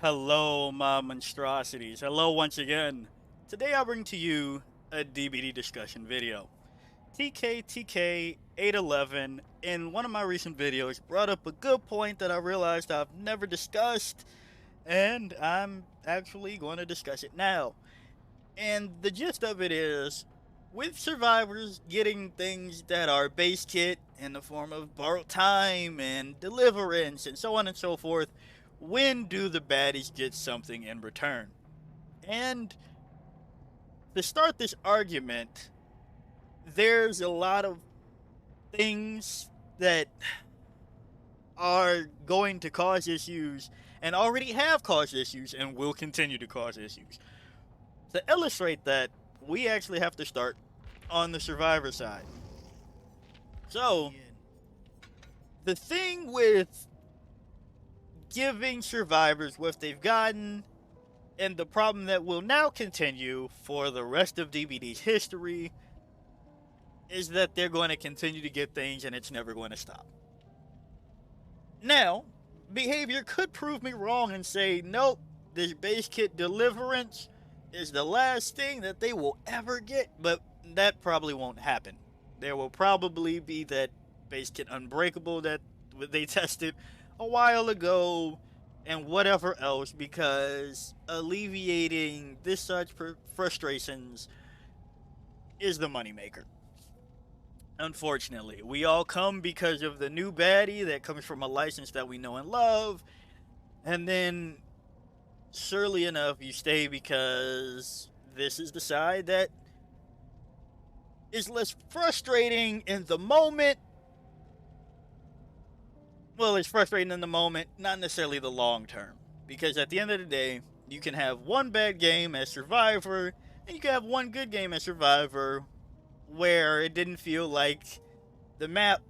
Hello, my monstrosities. Hello once again. Today I bring to you a DBD discussion video. TK811 in one of my recent videos brought up a good point that I realized I've never discussed, and I'm actually going to discuss it now. And the gist of it is, with survivors getting things that are base kit in the form of borrowed time and deliverance and so on and so forth, when do the baddies get something in return? And to start this argument, there's a lot of things that are going to cause issues and already have caused issues and will continue to cause issues. To illustrate that, we actually have to start on the survivor side. So, the thing with giving survivors what they've gotten, and the problem that will now continue for the rest of DBD's history, is that they're going to continue to get things and it's never going to stop. Now, behavior could prove me wrong and say, nope, this base kit deliverance is the last thing that they will ever get, but that probably won't happen. There will probably be that base kit unbreakable that they tested a while ago and whatever else, because alleviating this such frustrations is the moneymaker. Unfortunately, we all come because of the new baddie that comes from a license that we know and love, and then surely enough, you stay because this is the side that is less frustrating in the moment. Well, it's frustrating in the moment, not necessarily the long term. Because at the end of the day, you can have one bad game as Survivor, and you can have one good game as Survivor, where it didn't feel like the map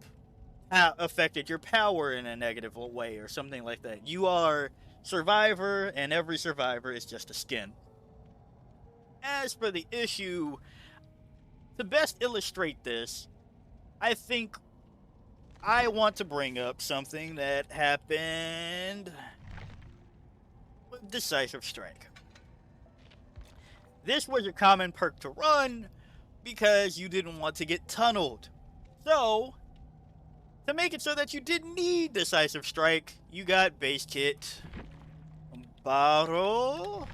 affected your power in a negative way or something like that. You are Survivor, and every Survivor is just a skin. As for the issue, to best illustrate this, I think I want to bring up something that happened with Decisive Strike. This was a common perk to run because you didn't want to get tunneled. So, to make it so that you didn't need Decisive Strike, you got base kit, borrow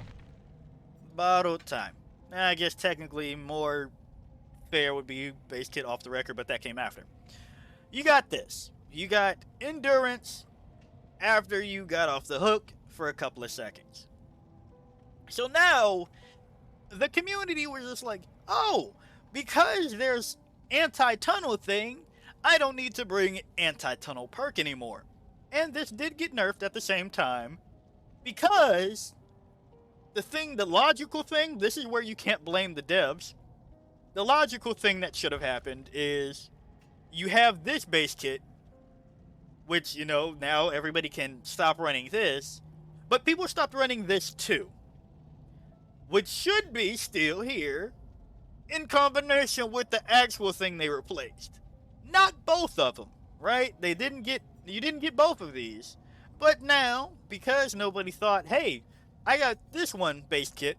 time. I guess technically more fair would be base kit off the record, but that came after. You got this. You got endurance after you got off the hook for a couple of seconds. So now, the community was just like, oh, because there's anti-tunnel thing, I don't need to bring anti-tunnel perk anymore. And this did get nerfed at the same time, because the logical thing, this is where you can't blame the devs. The logical thing that should have happened is you have this base kit, which, now everybody can stop running this, but people stopped running this too, which should be still here in combination with the actual thing they replaced. Not both of them, right? You didn't get both of these. But now, because nobody thought, hey, I got this one base kit,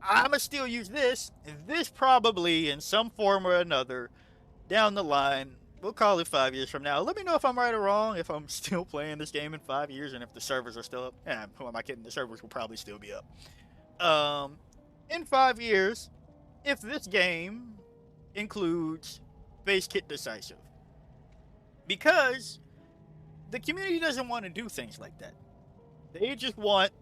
I'ma still use this, and this probably in some form or another down the line, we'll call it 5 years from now. Let me know if I'm right or wrong, if I'm still playing this game in 5 years, and if the servers are still up. Who am I kidding? The servers will probably still be up. In 5 years, if this game includes base kit decisive. Because the community doesn't want to do things like that. They just want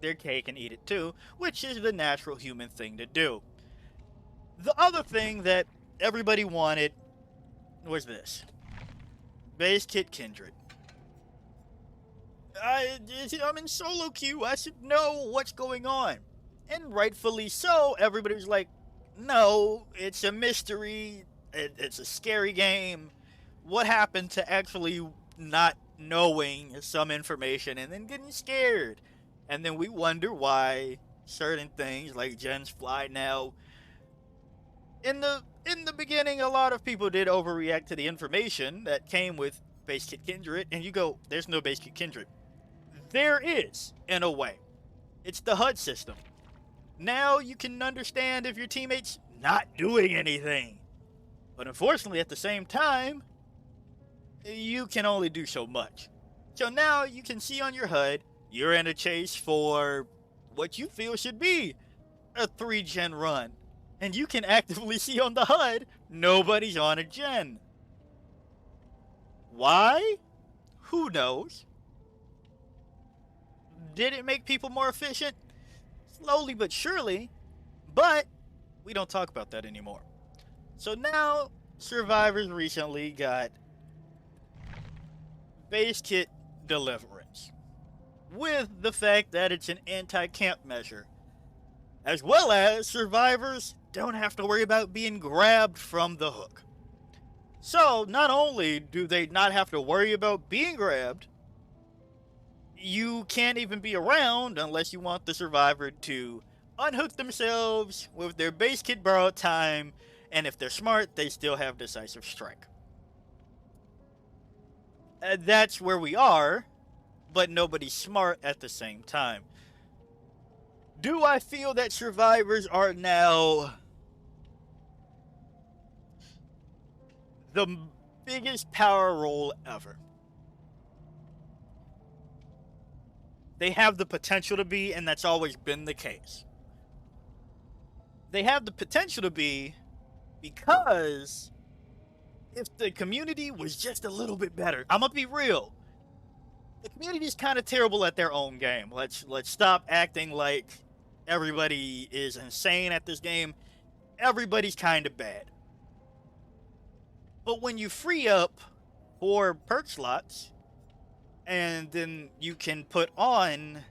their cake and eat it too, which is the natural human thing to do. The other thing that everybody wanted was this. Base kit Kindred. I'm in solo queue, I should know what's going on. And rightfully so, everybody was like, no, it's a mystery, it's a scary game. What happened to actually not knowing some information and then getting scared? And then we wonder why certain things like Gens Fly now. In the beginning, a lot of people did overreact to the information that came with base kit kindred, and you go, there's no base kit kindred. There is, in a way. It's the HUD system. Now you can understand if your teammate's not doing anything. But unfortunately, at the same time, you can only do so much. So now you can see on your HUD, you're in a chase for what you feel should be a 3-gen run. And you can actively see on the HUD, nobody's on a gen. Why? Who knows? Did it make people more efficient? Slowly but surely. But we don't talk about that anymore. So now, survivors recently got base kit deliverance, with the fact that it's an anti-camp measure, as well as survivors don't have to worry about being grabbed from the hook. So not only do they not have to worry about being grabbed, you can't even be around unless you want the survivor to unhook themselves with their base kit borrowed time, and if they're smart, they still have decisive strike. That's where we are, but nobody's smart at the same time. Do I feel that survivors are now the biggest power role ever? They have the potential to be, and that's always been the case. They have the potential to be because if the community was just a little bit better, I'm gonna be real. The community is kind of terrible at their own game. Let's stop acting like everybody is insane at this game. Everybody's kind of bad. But when you free up 4 perk slots, and then you can put on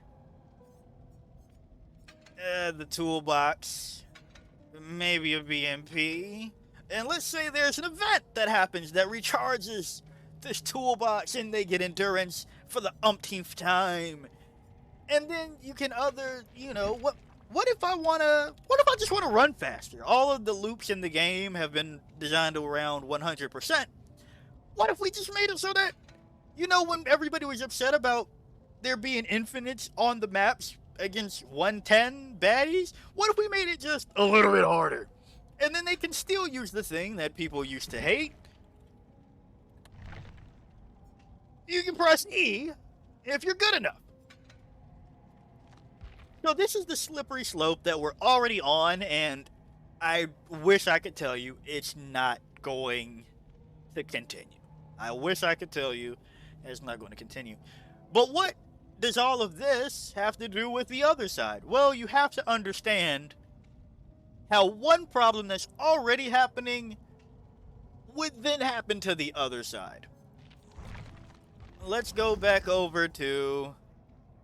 the toolbox, maybe a BMP, and let's say there's an event that happens that recharges this toolbox and they get endurance for the umpteenth time. And then you can what if I just want to run faster? All of the loops in the game have been designed around 100%. What if we just made it so that, when everybody was upset about there being infinites on the maps against 110 baddies, what if we made it just a little bit harder? And then they can still use the thing that people used to hate. You can press E if you're good enough. So this is the slippery slope that we're already on, and I wish I could tell you it's not going to continue. I wish I could tell you it's not going to continue. But what does all of this have to do with the other side? Well, you have to understand how one problem that's already happening would then happen to the other side. Let's go back over to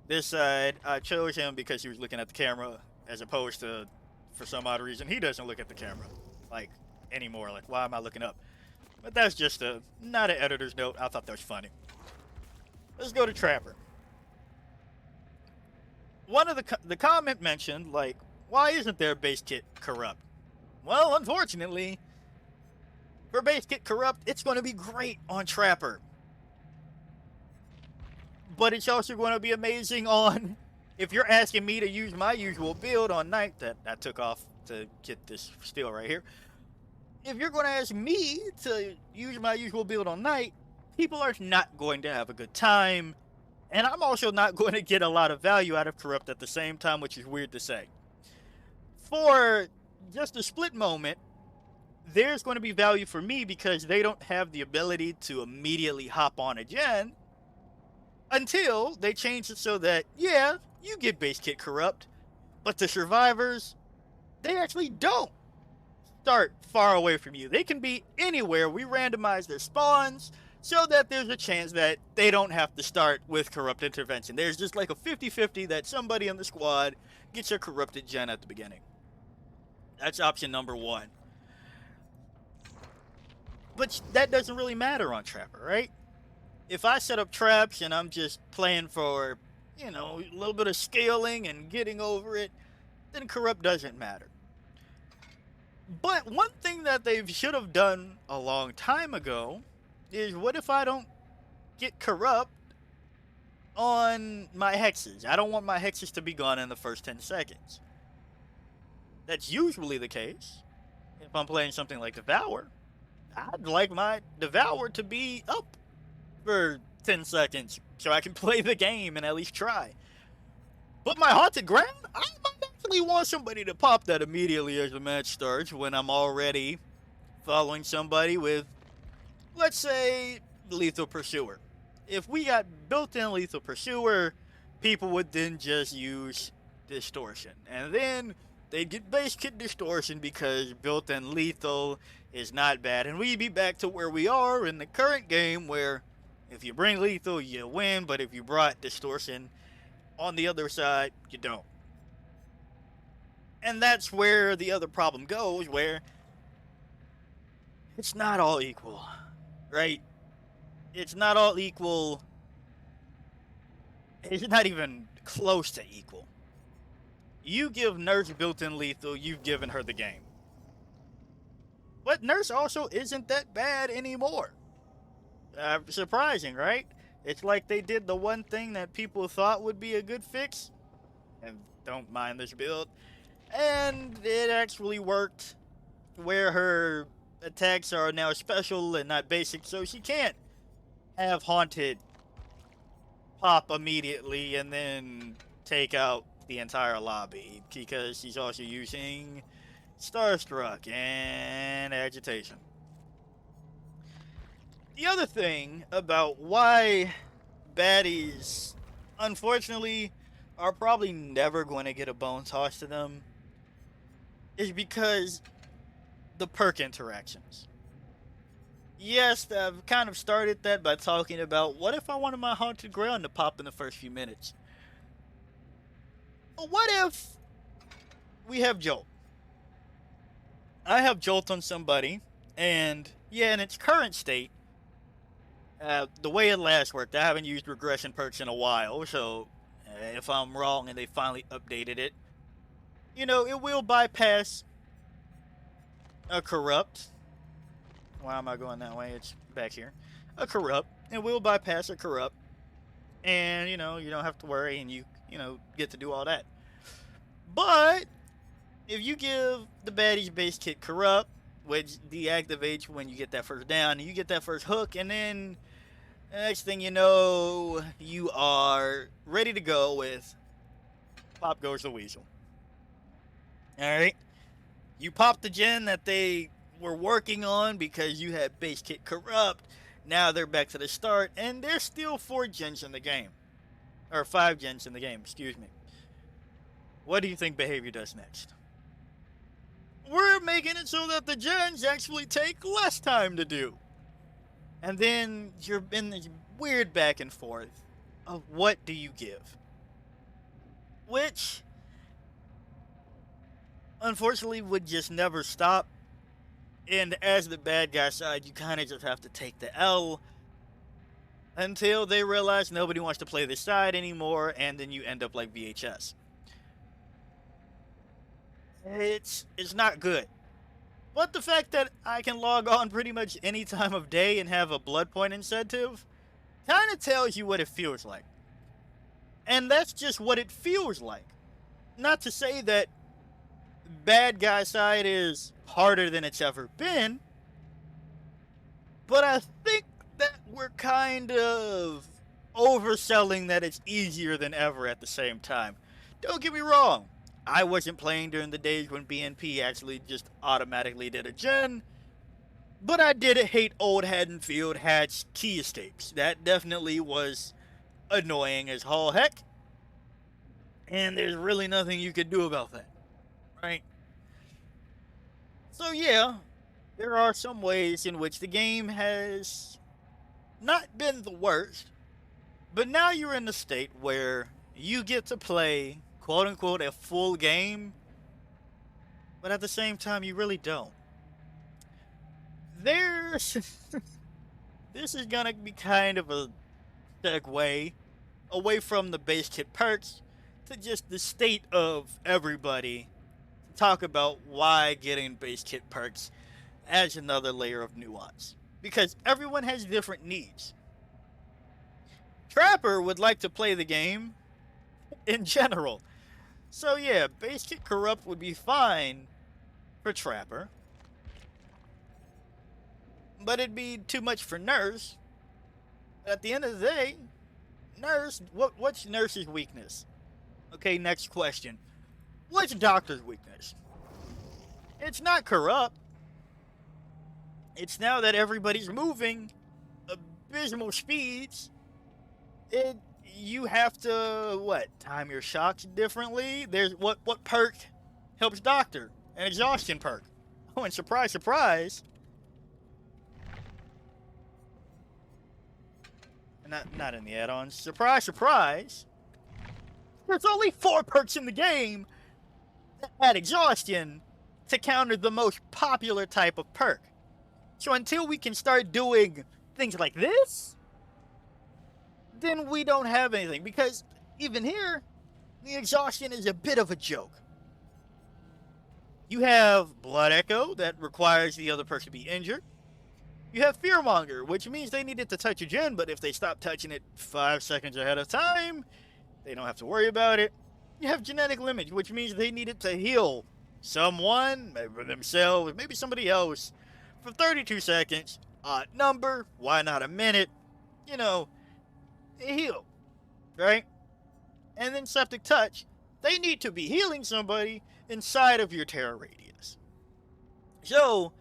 this side. I chose him because he was looking at the camera, as opposed to, for some odd reason, he doesn't look at the camera, anymore. Why am I looking up? But that's just not an editor's note. I thought that was funny. Let's go to Trapper. One of the comment mentioned, why isn't their base kit corrupt? Well, unfortunately, for base kit corrupt, it's going to be great on Trapper. But it's also going to be amazing on, if you're asking me to use my usual build on night, that I took off to get this steel right here. If you're going to ask me to use my usual build on night, people are not going to have a good time. And I'm also not going to get a lot of value out of corrupt at the same time, which is weird to say. For just a split moment, there's going to be value for me because they don't have the ability to immediately hop on a gen until they change it so that, yeah, you get base kit corrupt, but the survivors, they actually don't start far away from you. They can be anywhere. We randomize their spawns so that there's a chance that they don't have to start with corrupt intervention. There's just like a 50-50 that somebody in the squad gets a corrupted gen at the beginning. That's option number 1. But that doesn't really matter on Trapper, right? If I set up traps and I'm just playing for, a little bit of scaling and getting over it, then corrupt doesn't matter. But one thing that they should have done a long time ago is, what if I don't get corrupt on my hexes. I don't want my hexes to be gone in the first 10 seconds. That's usually the case. If I'm playing something like Devour, I'd like my Devour to be up for 10 seconds so I can play the game and at least try. But my Haunted Ground, I might actually want somebody to pop that immediately as the match starts when I'm already following somebody with, let's say, Lethal Pursuer. If we got built-in Lethal Pursuer, people would then just use Distortion. And then they'd get base kit Distortion because built-in Lethal is not bad. And we'd be back to where we are in the current game where if you bring Lethal, you win. But if you brought Distortion on the other side, you don't. And that's where the other problem goes, where it's not all equal, right? It's not all equal. It's not even close to equal. You give Nurse built-in Lethal, you've given her the game. But Nurse also isn't that bad anymore. Surprising, right? It's like they did the one thing that people thought would be a good fix. And don't mind this build. And it actually worked, where her attacks are now special and not basic, so she can't have Haunted pop immediately and then take out the entire lobby, because she's also using Starstruck and Agitation. The other thing about why baddies, unfortunately, are probably never going to get a bone tossed to them is because the perk interactions. Yes, I've kind of started that by talking about what if I wanted my Haunted Ground to pop in the first few minutes? But what if we have Jolt? I have Jolt on somebody, and yeah, in its current state, the way it last worked, I haven't used regression perks in a while, so if I'm wrong and they finally updated it, you know, it will bypass a corrupt. Why am I going that way? It's back here. A corrupt. It will bypass a corrupt. And, you know, you don't have to worry and you get to do all that. But if you give the baddies base kit corrupt, which deactivates when you get that first down, and you get that first hook, and then the next thing you know, you are ready to go with Pop Goes the Weasel. Alright? You pop the gen that they were working on because you had base kit corrupt. Now they're back to the start, and there's still 4 gens in the game. Or 5 gens in the game, excuse me. What do you think behavior does next? We're making it so that the gens actually take less time to do. And then you're in this weird back and forth of what do you give? Which, unfortunately, would just never stop. And as the bad guy side, you kind of just have to take the L until they realize nobody wants to play this side anymore, and then you end up like VHS. It's not good. But the fact that I can log on pretty much any time of day and have a blood point incentive kind of tells you what it feels like. And that's just what it feels like. Not to say that bad guy side is harder than it's ever been, but I think that we're kind of overselling that it's easier than ever at the same time. Don't get me wrong, I wasn't playing during the days when BNP actually just automatically did a gen, but I did hate old Haddonfield Hatch key escapes. That definitely was annoying as all heck, and there's really nothing you could do about that, right? So yeah, there are some ways in which the game has not been the worst, but now you're in the state where you get to play, quote-unquote, a full game, but at the same time, you really don't. This is gonna be kind of a segue away from the base kit perks to just the state of everybody. Talk about why getting base kit perks adds another layer of nuance. Because everyone has different needs. Trapper would like to play the game in general. So yeah, basic corrupt would be fine for Trapper, but it'd be too much for Nurse. At the end of the day, Nurse, what's Nurse's weakness? Okay, next question. What's Doctor's weakness? It's not corrupt. It's now that everybody's moving abysmal speeds. You have to time your shocks differently. There's what perk helps Doctor? An exhaustion perk. Oh, and surprise, surprise. Not in the add-ons. Surprise, surprise. There's only 4 perks in the game at exhaustion to counter the most popular type of perk. So until we can start doing things like this, then we don't have anything. Because even here, the exhaustion is a bit of a joke. You have Blood Echo that requires the other person to be injured. You have Fearmonger, which means they needed to touch a gen, but if they stop touching it 5 seconds ahead of time, they don't have to worry about it. You have Genetic Limit, which means they needed to heal someone, maybe themselves, maybe somebody else, for 32 seconds. Odd number, why not a minute? You know, heal, right? And then Septic Touch, they need to be healing somebody inside of your terror radius. So,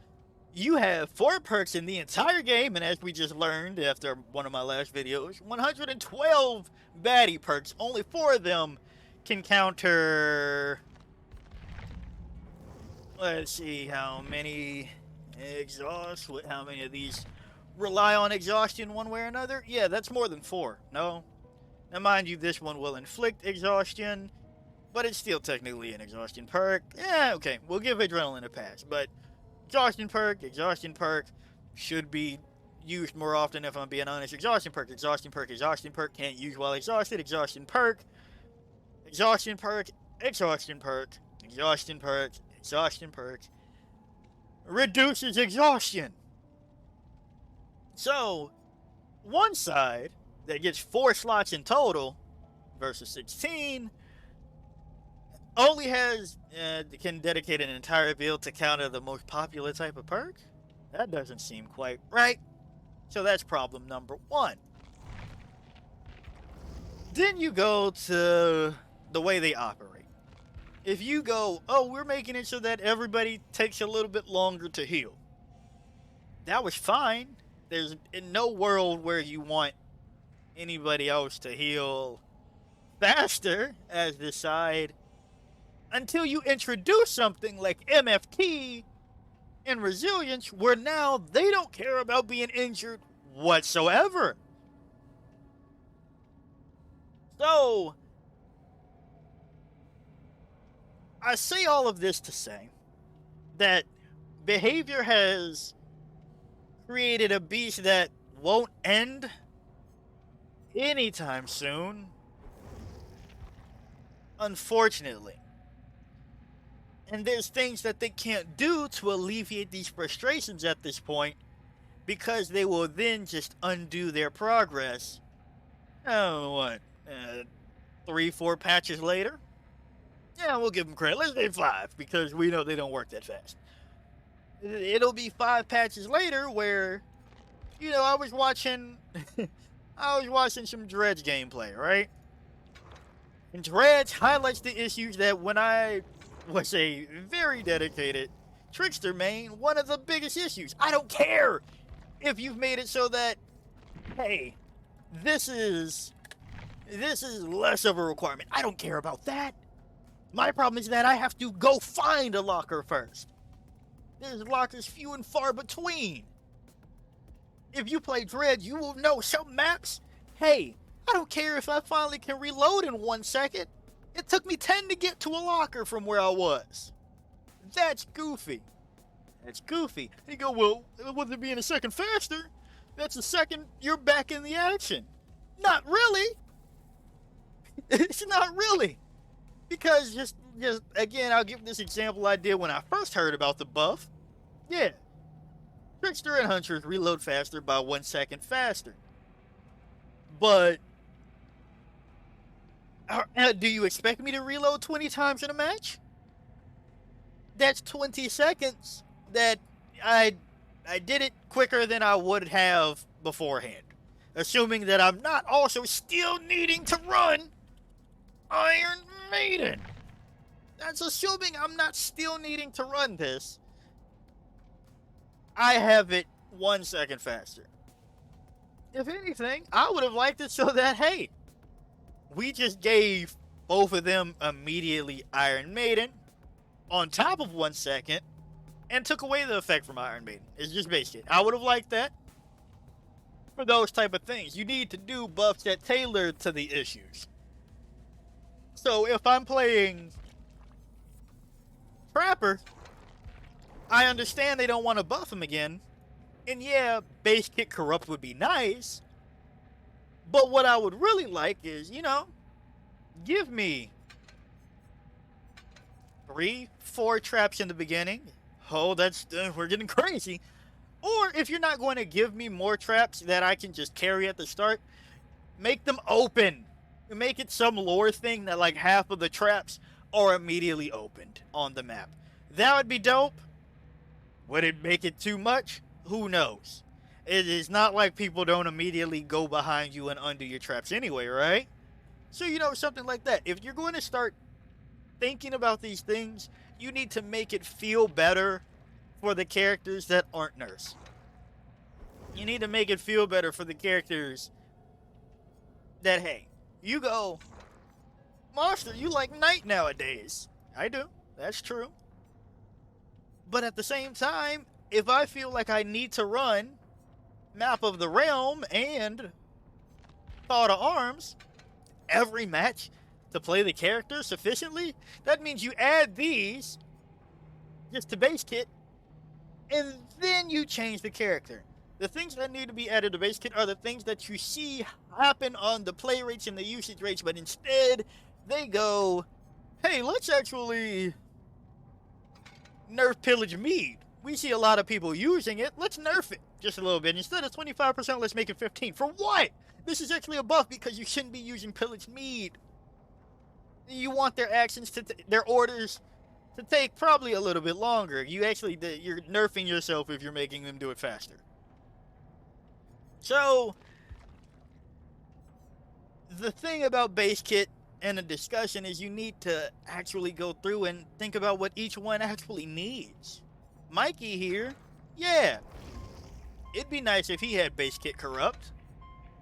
you have 4 perks in the entire game, and as we just learned after one of my last videos, 112 baddie perks. Only 4 of them can counter... Let's see how many exhaust, how many of these rely on exhaustion one way or another. Yeah, that's more than 4. No. Now mind you, this one will inflict exhaustion, but it's still technically an exhaustion perk. Yeah, okay, we'll give Adrenaline a pass, but exhaustion perk should be used more often if I'm being honest. Exhaustion perk, can't use while exhausted. Exhaustion perk, reduces exhaustion. So, one side that gets 4 slots in total versus 16 only can dedicate an entire build to counter the most popular type of perk? That doesn't seem quite right. So that's problem number 1. Then you go to the way they operate. If you go, oh, we're making it so that everybody takes a little bit longer to heal. That was fine. There's in no world where you want anybody else to heal faster as this side until you introduce something like MFT and Resilience, where now they don't care about being injured whatsoever. So, I say all of this to say that behavior has created a beast that won't end anytime soon, unfortunately. And there's things that they can't do to alleviate these frustrations at this point, because they will then just undo their progress. Oh, what? 3-4 patches later? Yeah, we'll give them credit. Let's say 5, because we know they don't work that fast. It'll be 5 patches later where, you know, I was watching some Dredge gameplay, right? And Dredge highlights the issues that when I was a very dedicated Trickster main, one of the biggest issues. I don't care if you've made it so that, hey, this is less of a requirement. I don't care about that. My problem is that I have to go find a locker first. There's lockers few and far between. If you play Dredge, you will know some maps, hey, I don't care if I finally can reload in 1 second. It took me 10 to get to a locker from where I was. That's goofy. That's goofy. And you go, well, with it being a second faster, that's a second you're back in the action. Not really. It's not really. Because just again, I'll give this example I did when I first heard about the buff. Yeah. Trickster and Hunters reload faster by 1 second faster. But Do you expect me to reload 20 times in a match? That's 20 seconds that I I did it quicker than I would have beforehand. Assuming that I'm not also still needing to run Iron Maiden. That's assuming I'm not still needing to run this. I have it 1 second faster. If anything, I would have liked it so that, hey, we just gave both of them immediately Iron Maiden on top of 1 second and took away the effect from Iron Maiden. It's just base kit. I would have liked that. For those type of things, you need to do buffs that tailor to the issues. So if I'm playing Trapper, I understand they don't want to buff him again. And yeah, base kit corrupt would be nice. But what I would really like is, give me 3, 4 traps in the beginning. Oh, we're getting crazy. Or if you're not going to give me more traps that I can just carry at the start, make them open. Make it some lore thing that like half of the traps are immediately opened on the map. That would be dope. Would it make it too much? Who knows? It is not like people don't immediately go behind you and undo your traps anyway, right? So, something like that. If you're going to start thinking about these things, you need to make it feel better for the characters that aren't Nurse. You need to make it feel better for the characters that, hey, you go, Monster, you like Knight nowadays. I do. That's true. But at the same time, if I feel like I need to run Map of the Realm and Thought of Arms every match to play the character sufficiently, that means you add these just to base kit, and then you change the character. The things that need to be added to base kit are the things that you see happen on the play rates and the usage rates, but instead they go, hey, let's actually nerf Pillage Mead. We see a lot of people using it. Let's nerf it just a little bit. Instead of 25%, let's make it 15%. For what? This is actually a buff because you shouldn't be using Pillage Mead. You want their actions their orders to take probably a little bit longer. You're nerfing yourself if you're making them do it faster. So, the thing about base kit and the discussion is you need to actually go through and think about what each one actually needs. Mikey here, yeah, it'd be nice if he had base kit corrupt.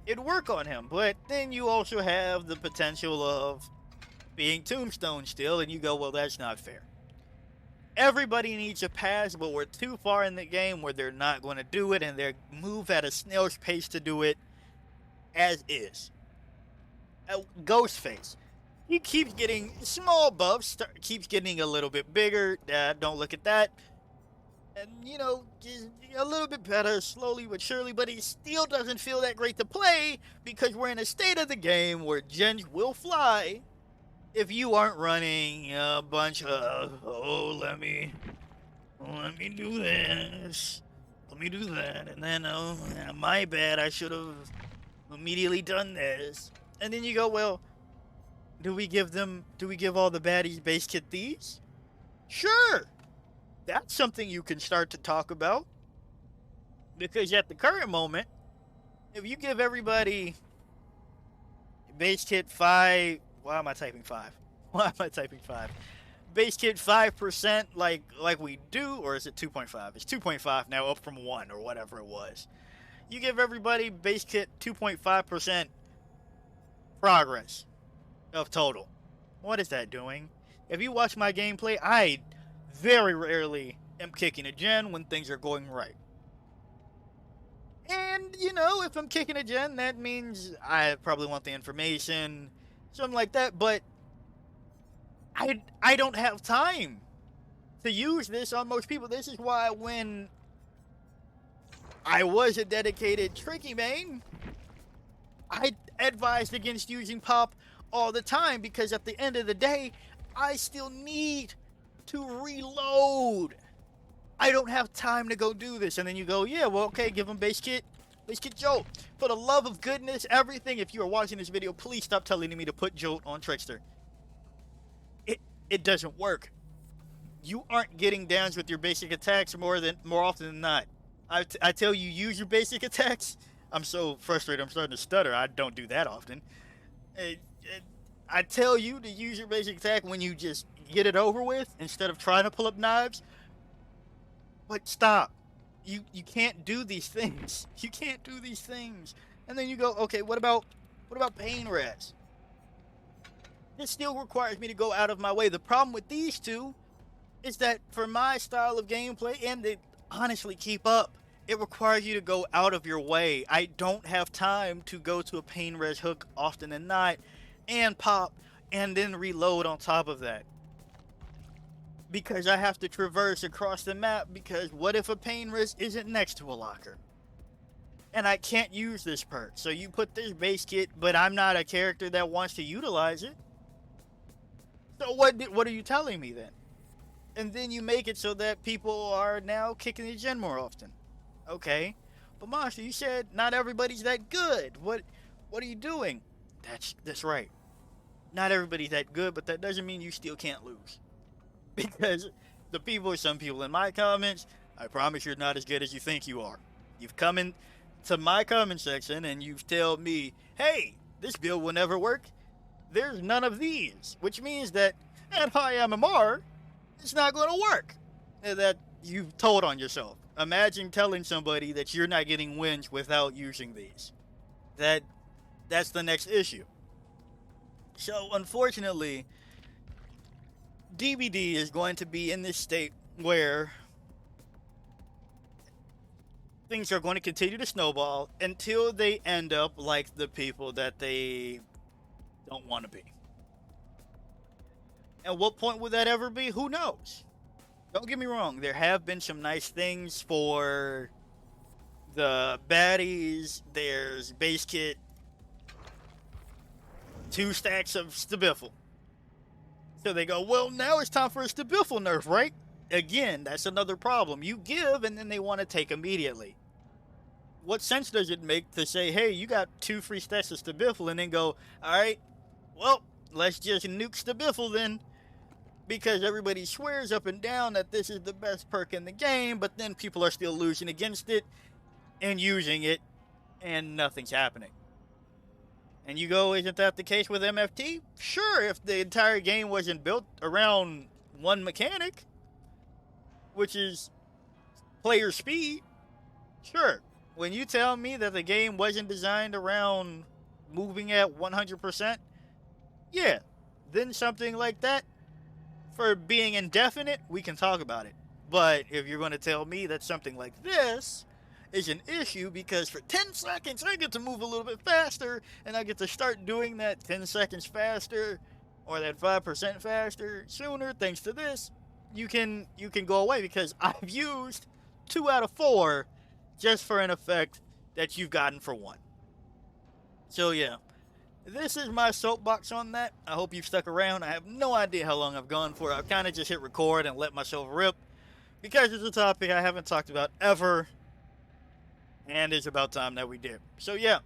It'd work on him, but then you also have the potential of being Tombstone still, and you go, well, that's not fair. Everybody needs a pass, but we're too far in the game where they're not going to do it, and they move at a snail's pace to do it as is. Ghostface, he keeps getting small buffs, keeps getting a little bit bigger. Don't look at that. And, just a little bit better, slowly but surely, but he still doesn't feel that great to play because we're in a state of the game where gens will fly if you aren't running a bunch of, let me do this, let me do that, and then, my bad, I should have immediately done this. And then you go, well, do we give all the baddies base kit these? Sure, that's something you can start to talk about. Because at the current moment, if you give everybody base kit 5, why am I typing 5? Why am I typing 5? Base kit 5% like we do, or is it 2.5? It's 2.5 now, up from 1 or whatever it was. You give everybody base kit 2.5% progress of total. What is that doing? If you watch my gameplay, I very rarely am kicking a gen when things are going right. And, if I'm kicking a gen, that means I probably want the information, something like that, but I don't have time to use this on most people. This is why when I was a dedicated Tricky main, I advised against using Pop all the time, because at the end of the day, I still need to reload. I don't have time to go do this. And then you go, yeah, well, okay, give them base kit Let's get Jolt. For the love of goodness, everything, if you are watching this video, please stop telling me to put Jolt on Trickster. It doesn't work. You aren't getting downs with your basic attacks more often than not. I tell you, use your basic attacks. I'm so frustrated, I'm starting to stutter. I don't do that often. I tell you to use your basic attack when you just get it over with instead of trying to pull up knives. But stop. You can't do these things. You can't do these things. And then you go, okay, what about pain res? This still requires me to go out of my way. The problem with these two is that for my style of gameplay, and they honestly keep up, it requires you to go out of your way. I don't have time to go to a pain res hook often than not and pop and then reload on top of that. Because I have to traverse across the map, because what if a pain res isn't next to a locker? And I can't use this perk. So you put this base kit, but I'm not a character that wants to utilize it. So what are you telling me then? And then you make it so that people are now kicking the gen more often. Okay. But Monster, you said not everybody's that good. What are you doing? That's right. Not everybody's that good, but that doesn't mean you still can't lose. Because some people in my comments, I promise you're not as good as you think you are. You've come in to my comment section and you've told me, hey, this build will never work. There's none of these, which means that at high MMR, it's not going to work. That you've told on yourself. Imagine telling somebody that you're not getting wins without using these. That's the next issue. So unfortunately, DBD is going to be in this state where things are going to continue to snowball until they end up like the people that they don't want to be. At what point would that ever be? Who knows? Don't get me wrong. There have been some nice things for the baddies. There's base kit, 2 stacks of Stabiffle. So they go, well, now it's time for a Stabiffle nerf, right? Again, that's another problem. You give, and then they want to take immediately. What sense does it make to say, hey, you got 2 free stacks of Stabiffle, and then go, all right, well, let's just nuke Stabiffle then. Because everybody swears up and down that this is the best perk in the game, but then people are still losing against it and using it, and nothing's happening. And you go, isn't that the case with MFT? Sure, if the entire game wasn't built around one mechanic, which is player speed, sure. When you tell me that the game wasn't designed around moving at 100%, yeah, then something like that, for being indefinite, we can talk about it. But if you're going to tell me that something like this is an issue because for 10 seconds I get to move a little bit faster and I get to start doing that 10 seconds faster or that 5% faster sooner thanks to this, you can go away because I've used 2 out of 4 just for an effect that you've gotten for 1. So yeah, this is my soapbox on that. I hope you've stuck around. I have no idea how long I've gone for. I've kind of just hit record and let myself rip because it's a topic I haven't talked about ever, and it's about time that we did. So yeah,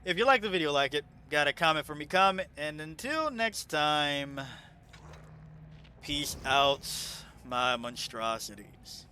if you like the video, like it. Got a comment for me, comment. And until next time, peace out, my monstrosities.